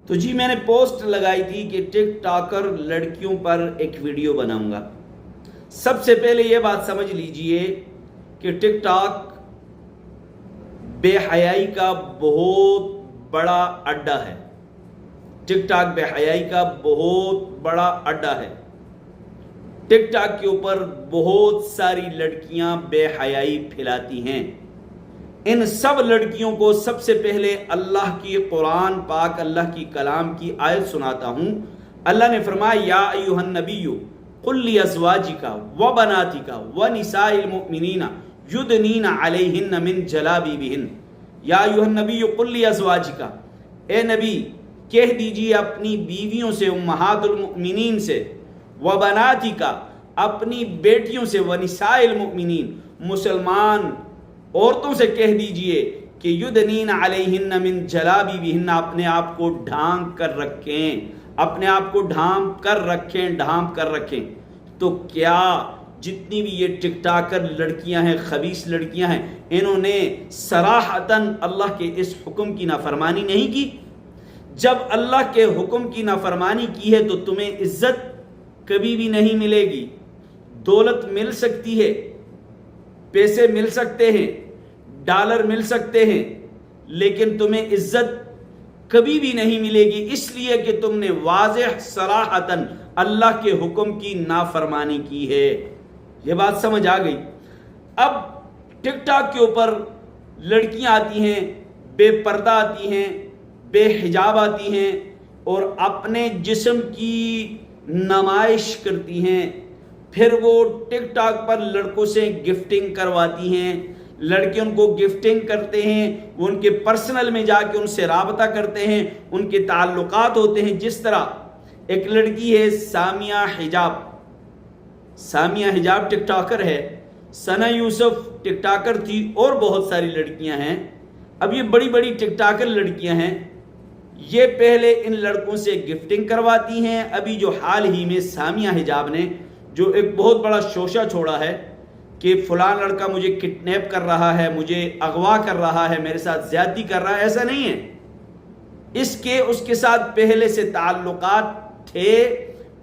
تو جی میں نے پوسٹ لگائی تھی کہ ٹک ٹاکر لڑکیوں پر ایک ویڈیو بناؤں گا۔ سب سے پہلے یہ بات سمجھ لیجئے کہ ٹک ٹاک بے حیائی کا بہت بڑا اڈا ہے۔ ٹک ٹاک بے حیائی کا بہت بڑا اڈا ہے۔ ٹک ٹاک کے اوپر بہت ساری لڑکیاں بے حیائی پھیلاتی ہیں۔ ان سب لڑکیوں کو سب سے پہلے اللہ کی قرآن پاک، اللہ کی کلام کی آیت سناتا ہوں۔ اللہ نے فرمایا یا ایھا النبی قل لازواجک وبناتک ونساء المؤمنین یدنین علیہن من جلابیبہن۔ یا ایھا النبی قل لازواجک، اے نبی کہہ دیجیے اپنی بیویوں سے، امہات المؤمنین سے، وبناتک اپنی بیٹیوں سے، ونساء المؤمنین مسلمان عورتوں سے کہہ دیجئے کہ یدنین علیہن من جلابیبہن، اپنے آپ کو ڈھانپ کر رکھیں، اپنے آپ کو ڈھانپ کر رکھیں۔ تو کیا جتنی بھی یہ ٹک ٹاکر لڑکیاں ہیں، خبیث لڑکیاں ہیں، انہوں نے صراحتاً اللہ کے اس حکم کی نافرمانی نہیں کی؟ جب اللہ کے حکم کی نافرمانی کی ہے تو تمہیں عزت کبھی بھی نہیں ملے گی۔ دولت مل سکتی ہے، پیسے مل سکتے ہیں، ڈالر مل سکتے ہیں، لیکن تمہیں عزت کبھی بھی نہیں ملے گی، اس لیے کہ تم نے واضح صراحتاً اللہ کے حکم کی نافرمانی کی ہے۔ یہ بات سمجھ آ گئی؟ اب ٹک ٹاک کے اوپر لڑکیاں آتی ہیں، بے پردہ آتی ہیں، بے حجاب آتی ہیں اور اپنے جسم کی نمائش کرتی ہیں۔ پھر وہ ٹک ٹاک پر لڑکوں سے گفٹنگ کرواتی ہیں، لڑکے ان کو گفٹنگ کرتے ہیں، وہ ان کے پرسنل میں جا کے ان سے رابطہ کرتے ہیں، ان کے تعلقات ہوتے ہیں۔ جس طرح ایک لڑکی ہے سامیہ حجاب، سامیہ حجاب ٹک ٹاکر ہے، ثنا یوسف ٹک ٹاکر تھی، اور بہت ساری لڑکیاں ہیں۔ اب یہ بڑی بڑی ٹک ٹاکر لڑکیاں ہیں، یہ پہلے ان لڑکوں سے گفٹنگ کرواتی ہیں۔ ابھی جو حال ہی میں سامیہ حجاب نے جو ایک بہت بڑا شوشہ چھوڑا ہے کہ فلاں لڑکا مجھے کڈنیپ کر رہا ہے، مجھے اغوا کر رہا ہے، میرے ساتھ زیادتی کر رہا ہے، ایسا نہیں ہے۔ اس کے ساتھ پہلے سے تعلقات تھے،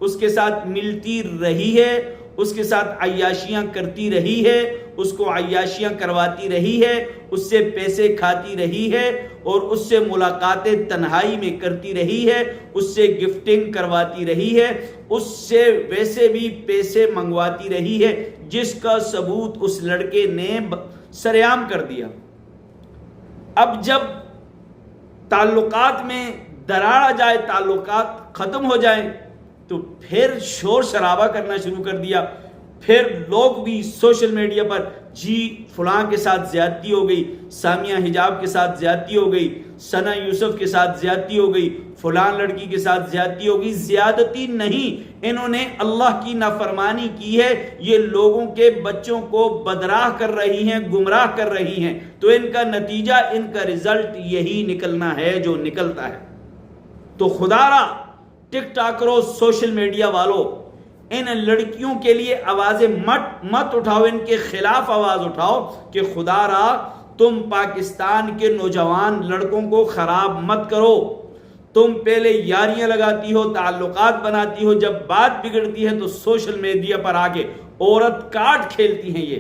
اس کے ساتھ ملتی رہی ہے، اس کے ساتھ عیاشیاں کرتی رہی ہے، اس کو عیاشیاں کرواتی رہی ہے، اس سے پیسے کھاتی رہی ہے اور اس سے ملاقاتیں تنہائی میں کرتی رہی ہے، اس سے گفٹنگ کرواتی رہی ہے، اس سے ویسے بھی پیسے منگواتی رہی ہے، جس کا ثبوت اس لڑکے نے سرعام کر دیا۔ اب جب تعلقات میں دراڑ آ جائے، تعلقات ختم ہو جائیں، تو پھر شور شرابہ کرنا شروع کر دیا۔ پھر لوگ بھی سوشل میڈیا پر جی فلاں کے ساتھ زیادتی ہو گئی، سامیہ حجاب کے ساتھ زیادتی ہو گئی، ثنا یوسف کے ساتھ زیادتی ہو گئی، فلاں لڑکی کے ساتھ زیادتی ہو گئی۔ زیادتی نہیں، انہوں نے اللہ کی نافرمانی کی ہے، یہ لوگوں کے بچوں کو بدراہ کر رہی ہیں، گمراہ کر رہی ہیں، تو ان کا نتیجہ، ان کا رزلٹ یہی نکلنا ہے جو نکلتا ہے۔ تو خدا را ٹک ٹاکروں، سوشل میڈیا والوں، ان لڑکیوں کے لیے آوازیں مت اٹھاؤ، ان کے خلاف آواز اٹھاؤ کہ خدا را تم پاکستان کے نوجوان لڑکوں کو خراب مت کرو۔ تم پہلے یاریاں لگاتی ہو، تعلقات بناتی ہو، جب بات بگڑتی ہے تو سوشل میڈیا پر آگے عورت کارڈ کھیلتی ہیں، یہ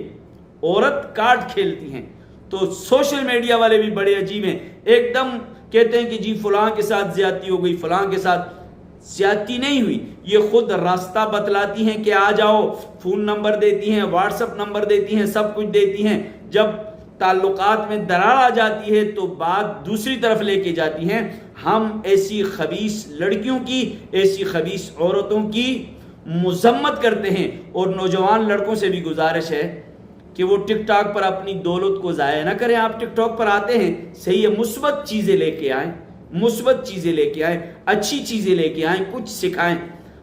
عورت کارڈ کھیلتی ہیں۔ تو سوشل میڈیا والے بھی بڑے عجیب ہیں، ایک دم کہتے ہیں کہ جی فلاں کے ساتھ زیادتی ہو گئی، فلاں کے ساتھ زیادتی نہیں ہوئی، یہ خود راستہ بتلاتی ہیں کہ آ جاؤ، فون نمبر دیتی ہیں، واٹس ایپ نمبر دیتی ہیں، سب کچھ دیتی ہیں۔ جب تعلقات میں دراڑ آ جاتی ہے تو بات دوسری طرف لے کے جاتی ہیں۔ ہم ایسی خبیث لڑکیوں کی، ایسی خبیث عورتوں کی مذمت کرتے ہیں، اور نوجوان لڑکوں سے بھی گزارش ہے کہ وہ ٹک ٹاک پر اپنی دولت کو ضائع نہ کریں۔ آپ ٹک ٹاک پر آتے ہیں، صحیح ہے، مثبت چیزیں لے کے آئیں، مثبت چیزیں لے کے آئیں، اچھی چیزیں لے کے آئیں، کچھ سکھائیں۔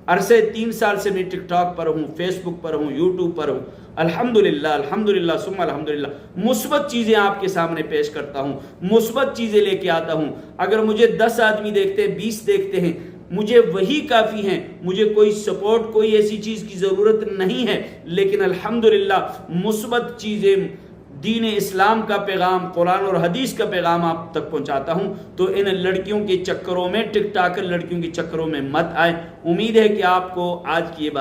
عرصے 3 سال سے میں ٹک ٹاک پر ہوں، فیس بک پر ہوں، یوٹیوب پر ہوں، الحمدللہ ثم الحمدللہ مثبت چیزیں آپ کے سامنے پیش کرتا ہوں، مثبت چیزیں لے کے آتا ہوں۔ اگر مجھے 10 آدمی دیکھتے ہیں، 20 دیکھتے ہیں، مجھے وہی کافی ہیں، مجھے کوئی سپورٹ، کوئی ایسی چیز کی ضرورت نہیں ہے، لیکن الحمدللہ مثبت چیزیں دین اسلام کا پیغام، قرآن اور حدیث کا پیغام آپ تک پہنچاتا ہوں، تو ان لڑکیوں کے چکروں میں، ٹک ٹاکر لڑکیوں کے چکروں میں مت آئے۔ امید ہے کہ آپ کو آج کی یہ بات